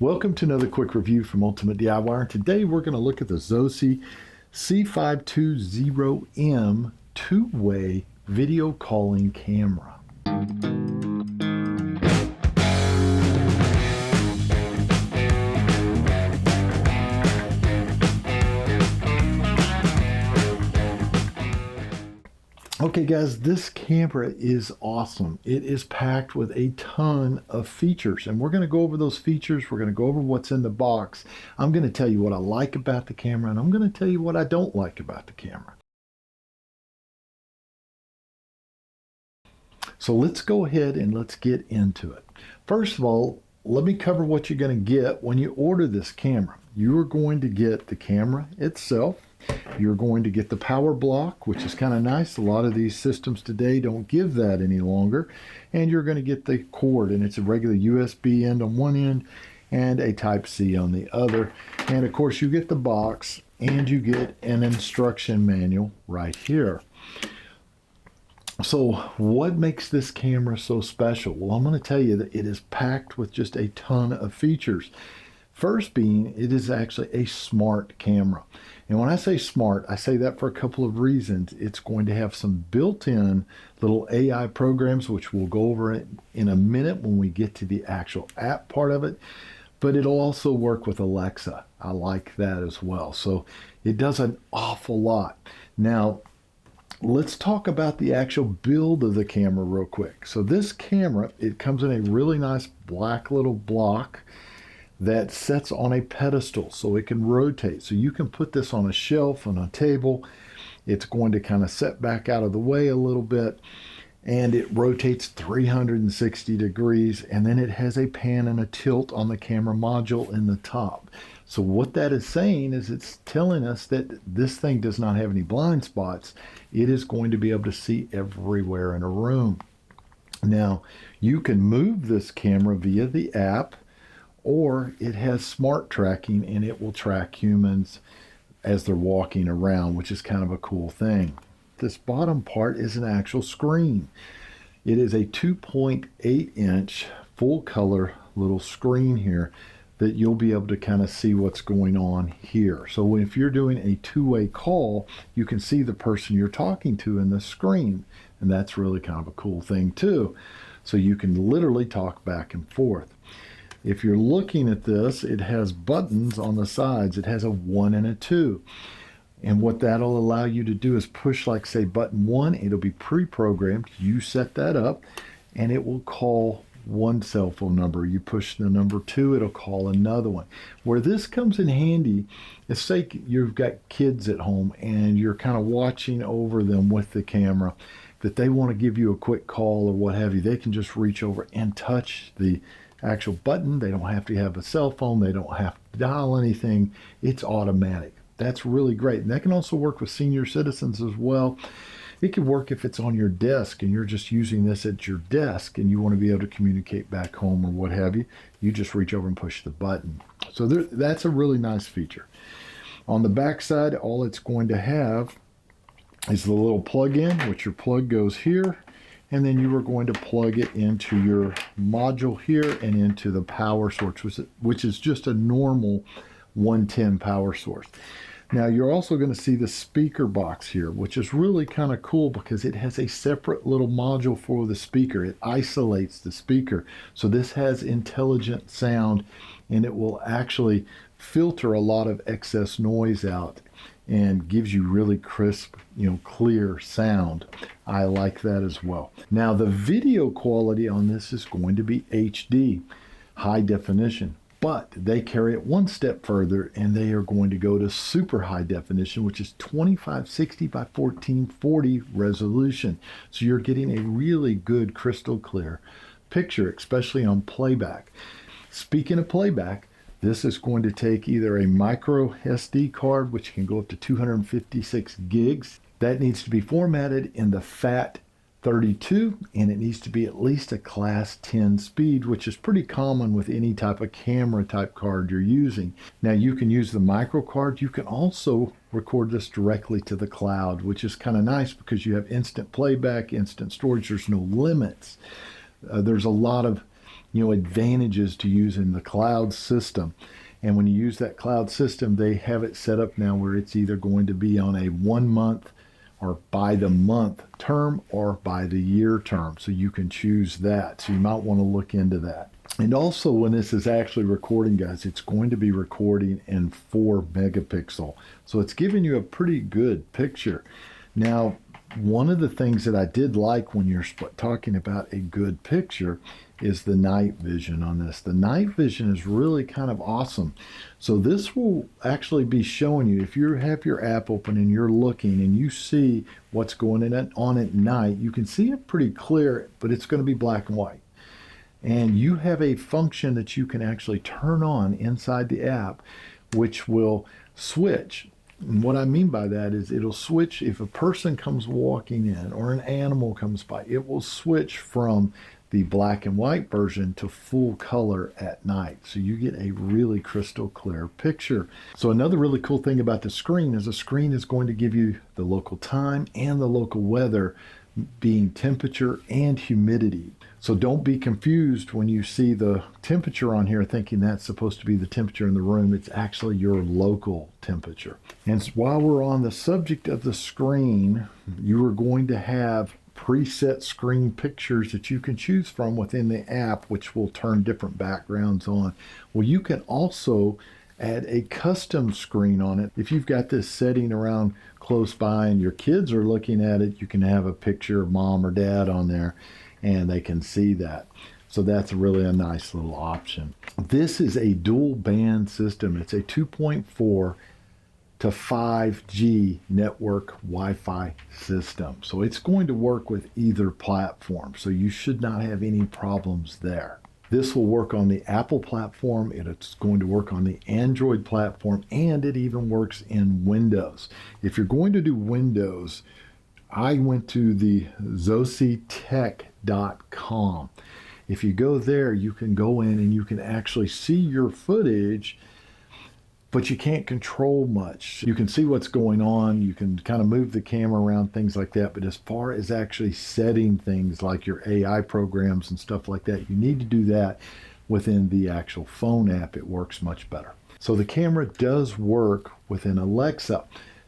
Welcome to another quick review from Ultimate DIY. Today we're going to look at the ZOSI C520M two-way video calling camera. Okay guys, this camera is awesome. It is packed with a ton of features, and we're going to go over those features. We're going to go over what's in the box. I'm going to tell you what I like about the camera, and I'm going to tell you what I don't like about the camera. So let's go ahead and let's get into it. First of all, let me cover what you're going to get when you order this camera. You are going to get the camera itself. You're going to get the power block, which is kind of nice. A lot of these systems today don't give that any longer. And you're going to get the cord, and it's a regular USB end on one end and a Type-C on the other. And of course you get the box, and you get an instruction manual right here. So what makes this camera so special? Well, I'm going to tell you that it is packed with just a ton of features. First being, it is actually a smart camera. And when I say smart, I say that for a couple of reasons. It's going to have some built-in little AI programs, which we'll go over it in a minute when we get to the actual app part of it. But it'll also work with Alexa. I like that as well. So it does an awful lot. Now, let's talk about the actual build of the camera real quick. So this camera, it comes in a really nice black little block that sets on a pedestal so it can rotate. So you can put this on a shelf, on a table. It's going to kind of set back out of the way a little bit, and it rotates 360 degrees, and then it has a pan and a tilt on the camera module in the top. So what that is saying is it's telling us that this thing does not have any blind spots. It is going to be able to see everywhere in a room. Now, you can move this camera via the app, or it has smart tracking, and it will track humans as they're walking around, which is kind of a cool thing. This bottom part is an actual screen. It is a 2.8 inch full color little screen here that you'll be able to kind of see what's going on here. So if you're doing a two-way call, you can see the person you're talking to in the screen, and that's really kind of a cool thing too. So you can literally talk back and forth. If you're looking at this, it has buttons on the sides. It has a 1 and a 2. And what that'll allow you to do is push, like, say, button 1. It'll be pre-programmed. You set that up, and it will call one cell phone number. You push the number 2, it'll call another one. Where this comes in handy is, say you've got kids at home, and you're kind of watching over them with the camera, that they want to give you a quick call or what have you. They can just reach over and touch the actual button. They don't have to have a cell phone. They don't have to dial anything. It's automatic. That's really great. And that can also work with senior citizens as well. It can work if it's on your desk and you're just using this at your desk and you want to be able to communicate back home or what have you. You just reach over and push the button. So that's a really nice feature. On the back side, all it's going to have is the little plug-in, which your plug goes here. And then you are going to plug it into your module here and into the power source, which is just a normal 110 power source. Now you're also going to see the speaker box here, which is really kind of cool because it has a separate little module for the speaker. It isolates the speaker. So this has intelligent sound, and it will actually filter a lot of excess noise out and gives you really crisp, clear sound. I like that as well. Now the video quality on this is going to be HD, high definition, but they carry it one step further, and they are going to go to super high definition, which is 2560 by 1440 resolution. So you're getting a really good crystal clear picture, especially on playback. Speaking of playback, this is going to take either a micro SD card, which can go up to 256 gigs. That needs to be formatted in the FAT32, and it needs to be at least a class 10 speed, which is pretty common with any type of camera type card you're using. Now you can use the micro card. You can also record this directly to the cloud, which is kind of nice because you have instant playback, instant storage. There's no limits. There's a lot of advantages to using the cloud system. And when you use that cloud system, they have it set up now where it's either going to be on a 1 month or by the month term or by the year term. So you can choose that. So you might want to look into that. And also when this is actually recording, guys, it's going to be recording in 4 megapixel. So it's giving you a pretty good picture. Now, one of the things that I did like when you're talking about a good picture is the night vision on this. The night vision is really kind of awesome. So this will actually be showing you, if you have your app open and you're looking and you see what's going on at night, you can see it pretty clear, but it's going to be black and white. And you have a function that you can actually turn on inside the app, which will switch. And what I mean by that is it'll switch if a person comes walking in or an animal comes by, it will switch from the black and white version to full color at night. So you get a really crystal clear picture. So another really cool thing about the screen is the screen is going to give you the local time and the local weather, being temperature and humidity. So don't be confused when you see the temperature on here thinking that's supposed to be the temperature in the room. It's actually your local temperature. And while we're on the subject of the screen, you are going to have preset screen pictures that you can choose from within the app, which will turn different backgrounds on. Well, you can also add a custom screen on it. If you've got this setting around close by and your kids are looking at it, you can have a picture of mom or dad on there and they can see that. So that's really a nice little option. This is a dual band system. It's a 2.4 to 5G network Wi-Fi system. So it's going to work with either platform. So you should not have any problems there. This will work on the Apple platform, it's going to work on the Android platform, and it even works in Windows. If you're going to do Windows, I went to the ZOSItech.com. If you go there, you can go in and you can actually see your footage, but you can't control much. You can see what's going on. You can kind of move the camera around, things like that. But as far as actually setting things like your AI programs and stuff like that, you need to do that within the actual phone app. It works much better. So the camera does work within Alexa.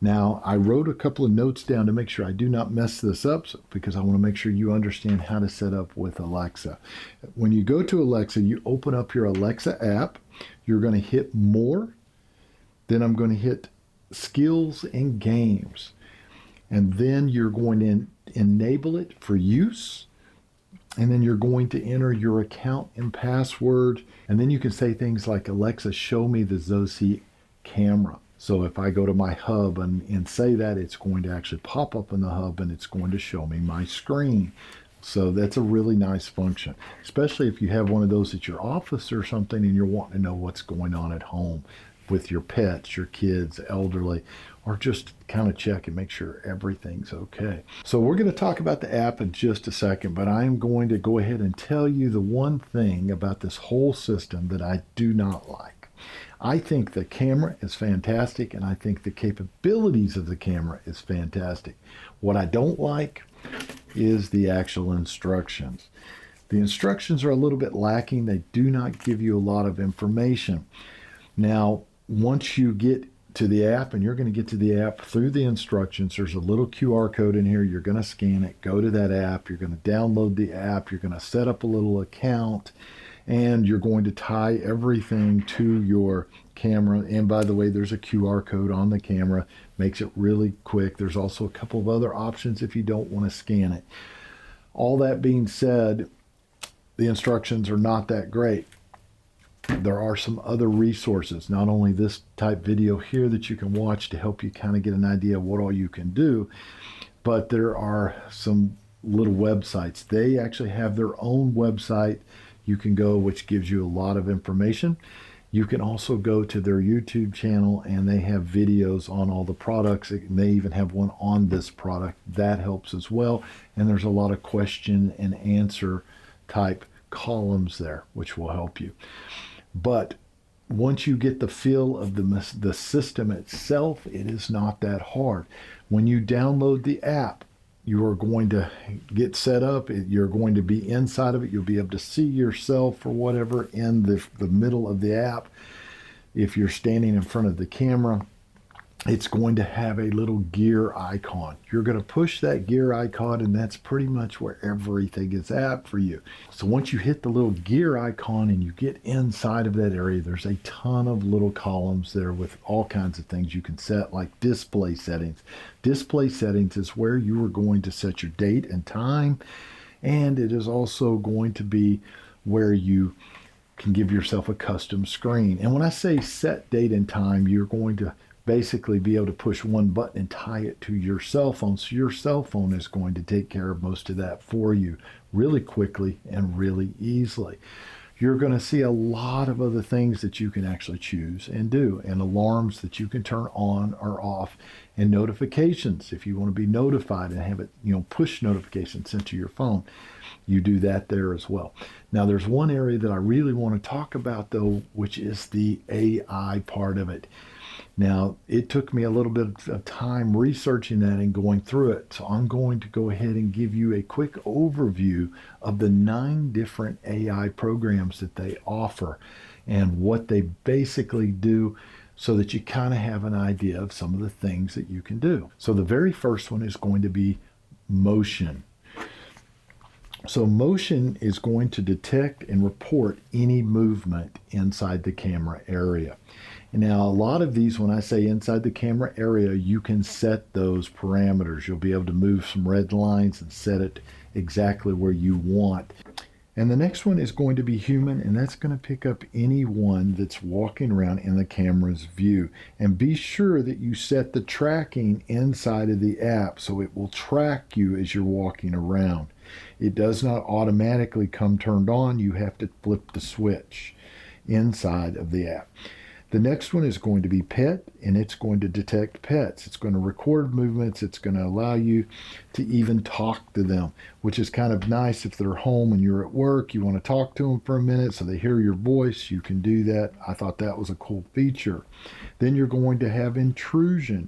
Now, I wrote a couple of notes down to make sure I do not mess this up because I want to make sure you understand how to set up with Alexa. When you go to Alexa, you open up your Alexa app. You're going to hit More. Then I'm going to hit Skills and Games. And then you're going to enable it for use. And then you're going to enter your account and password. And then you can say things like, Alexa, show me the ZOSI camera. So if I go to my hub and say that, it's going to actually pop up in the hub and it's going to show me my screen. So that's a really nice function, especially if you have one of those at your office or something and you're wanting to know what's going on at home with your pets, your kids, elderly, or just kind of check and make sure everything's okay. So we're going to talk about the app in just a second, but I'm going to go ahead and tell you the one thing about this whole system that I do not like. I think the camera is fantastic, and I think the capabilities of the camera is fantastic. What I don't like is the actual instructions. The instructions are a little bit lacking. They do not give you a lot of information. Now, once you get to the app, and you're going to get to the app through the instructions, there's a little QR code in here. You're going to scan it, go to that app. You're going to download the app. You're going to set up a little account, and you're going to tie everything to your camera. And by the way, there's a QR code on the camera. Makes it really quick. There's also a couple of other options if you don't want to scan it. All that being said, the instructions are not that great. There are some other resources, not only this type video here that you can watch to help you kind of get an idea of what all you can do, but there are some little websites. They actually have their own website you can go, which gives you a lot of information. You can also go to their YouTube channel, and they have videos on all the products. And they even have one on this product. That helps as well. And there's a lot of question and answer type columns there, which will help you. But once you get the feel of the system itself, it is not that hard. When you download the app, you are going to get set up. You're going to be inside of it. You'll be able to see yourself or whatever in the middle of the app. If you're standing in front of the camera, it's going to have a little gear icon. You're going to push that gear icon, and that's pretty much where everything is at for you. So once you hit the little gear icon and you get inside of that area, there's a ton of little columns there with all kinds of things you can set, like display settings. Display settings is where you are going to set your date and time, and it is also going to be where you can give yourself a custom screen. And when I say set date and time, you're going to basically be able to push one button and tie it to your cell phone. So your cell phone is going to take care of most of that for you really quickly and really easily. You're going to see a lot of other things that you can actually choose and do, and alarms that you can turn on or off, and notifications if you want to be notified and have it, push notifications sent to your phone. You do that there as well. Now there's one area that I really want to talk about though, which is the AI part of it. Now, it took me a little bit of time researching that and going through it. So I'm going to go ahead and give you a quick overview of the 9 different AI programs that they offer and what they basically do, so that you kind of have an idea of some of the things that you can do. So the very first one is going to be motion. So motion is going to detect and report any movement inside the camera area. Now, a lot of these, when I say inside the camera area, you can set those parameters. You'll be able to move some red lines and set it exactly where you want. And the next one is going to be human, and that's going to pick up anyone that's walking around in the camera's view. And be sure that you set the tracking inside of the app so it will track you as you're walking around. It does not automatically come turned on. You have to flip the switch inside of the app. The next one is going to be pet, and it's going to detect pets. It's going to record movements. It's going to allow you to even talk to them, which is kind of nice if they're home and you're at work. You want to talk to them for a minute so they hear your voice. You can do that. I thought that was a cool feature. Then you're going to have intrusion.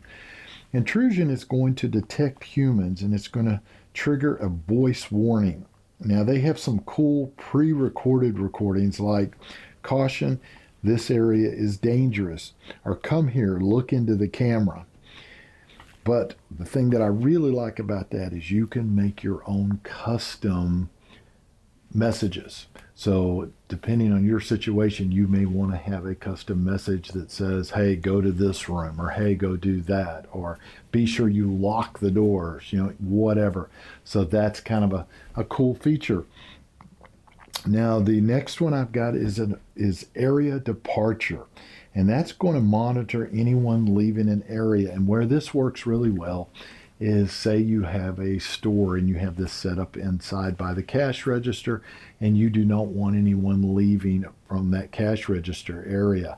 Intrusion is going to detect humans, and it's going to trigger a voice warning. Now, they have some cool pre-recorded recordings like caution, this area is dangerous, or come here, look into the camera. But the thing that I really like about that is you can make your own custom messages. So depending on your situation, you may want to have a custom message that says, hey, go to this room, or hey, go do that, or be sure you lock the doors, whatever. So that's kind of a cool feature. Now, the next one I've got is area departure, and that's going to monitor anyone leaving an area. And where this works really well is, say you have a store and you have this set up inside by the cash register, and you do not want anyone leaving from that cash register area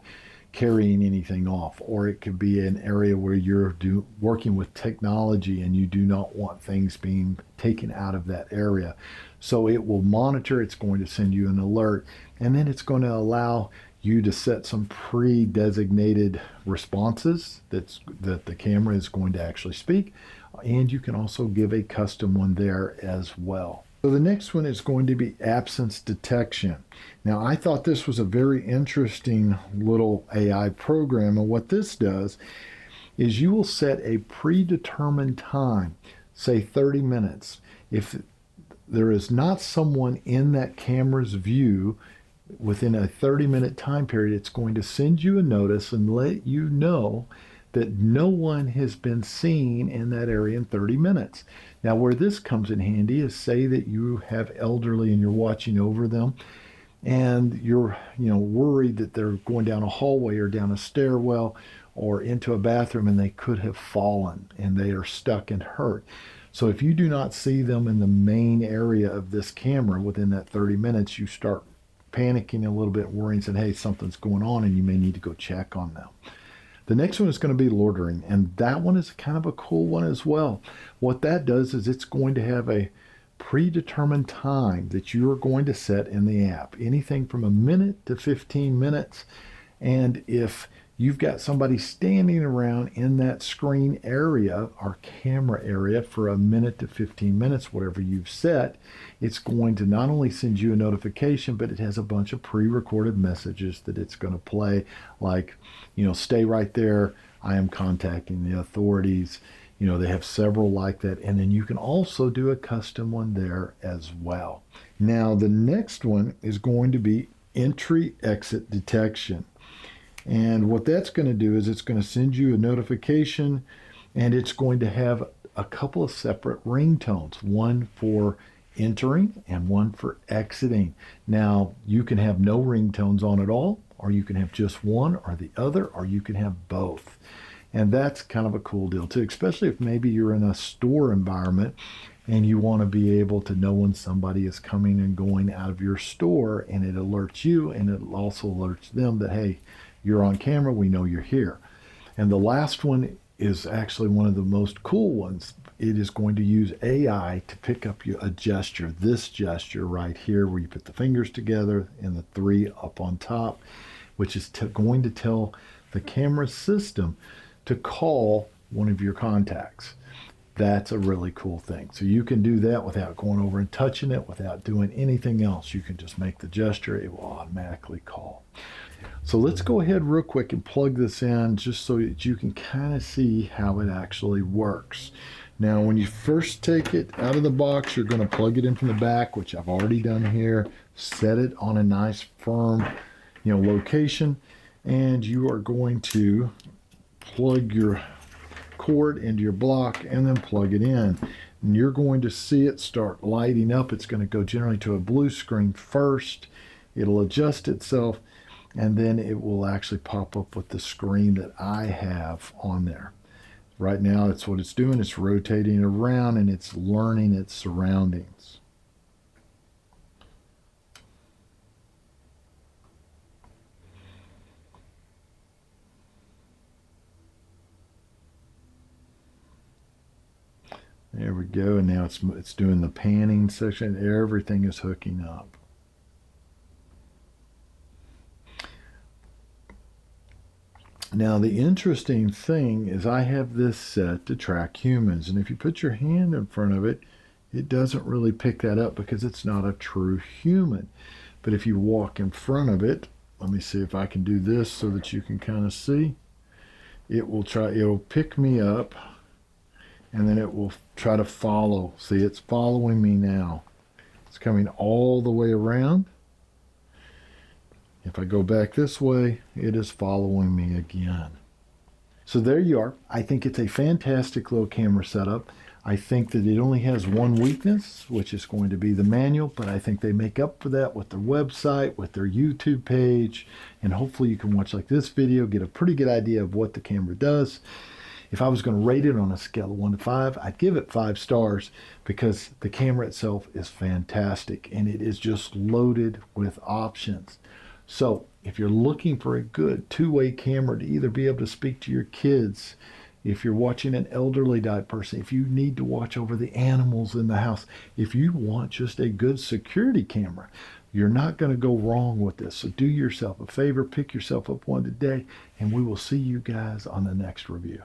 carrying anything off. Or it could be an area where you're working with technology and you do not want things being taken out of that area. So it will monitor, it's going to send you an alert, and then it's going to allow you to set some pre-designated responses that the camera is going to actually speak, and you can also give a custom one there as well. So the next one is going to be absence detection. Now, I thought this was a very interesting little AI program, and what this does is you will set a predetermined time, say 30 minutes. If there is not someone in that camera's view within a 30-minute time period, it's going to send you a notice and let you know that no one has been seen in that area in 30 minutes. Now, where this comes in handy is, say that you have elderly and you're watching over them, and you're worried that they're going down a hallway or down a stairwell or into a bathroom and they could have fallen and they are stuck and hurt. So if you do not see them in the main area of this camera within that 30 minutes, you start panicking a little bit, worrying, saying, hey, something's going on, and you may need to go check on them. The next one is going to be loitering, and that one is kind of a cool one as well. What that does is it's going to have a predetermined time that you are going to set in the app, anything from a minute to 15 minutes. And if you've got somebody standing around in that screen area or camera area for a minute to 15 minutes, whatever you've set, it's going to not only send you a notification, but it has a bunch of pre-recorded messages that it's going to play, like, stay right there, I am contacting the authorities. They have several like that. And then you can also do a custom one there as well. Now, the next one is going to be entry exit detection. And what that's going to do is it's going to send you a notification, and it's going to have a couple of separate ringtones, one for entering and one for exiting. Now, you can have no ringtones on at all, or you can have just one or the other, or you can have both. And that's kind of a cool deal too, especially if maybe you're in a store environment and you want to be able to know when somebody is coming and going out of your store, and it alerts you, and it also alerts them that, hey, you're on camera, we know you're here. And the last one is actually one of the most cool ones. It is going to use AI to pick up a gesture, this gesture right here, where you put the fingers together and the three up on top, which is going to tell the camera system to call one of your contacts. That's a really cool thing. So you can do that without going over and touching it, without doing anything else. You can just make the gesture, it will automatically call. So let's go ahead real quick and plug this in just so that you can kind of see how it actually works. Now, when you first take it out of the box, you're going to plug it in from the back, which I've already done here. Set it on a nice firm, location, and you are going to plug your cord into your block and then plug it in. And you're going to see it start lighting up. It's going to go generally to a blue screen first. It'll adjust itself, and then it will actually pop up with the screen that I have on there. Right now, that's what it's doing. It's rotating around and it's learning its surroundings. There we go, and now it's doing the panning section. Everything is hooking up. Now, the interesting thing is I have this set to track humans, and if you put your hand in front of it, it doesn't really pick that up because it's not a true human. But if you walk in front of it, let me see if I can do this so that you can kind of see. It'll pick me up, and then it will try to follow. See, it's following me now. It's coming all the way around. If I go back this way, it is following me again. So there you are. I think it's a fantastic little camera setup. I think that it only has one weakness, which is going to be the manual, but I think they make up for that with their website, with their YouTube page, and hopefully you can watch like this video, get a pretty good idea of what the camera does. If I was going to rate it on a scale of 1 to 5, I'd give it 5 stars because the camera itself is fantastic and it is just loaded with options. So if you're looking for a good two-way camera to either be able to speak to your kids, if you're watching an elderly type person, if you need to watch over the animals in the house, if you want just a good security camera, you're not going to go wrong with this. So do yourself a favor, pick yourself up one today, and we will see you guys on the next review.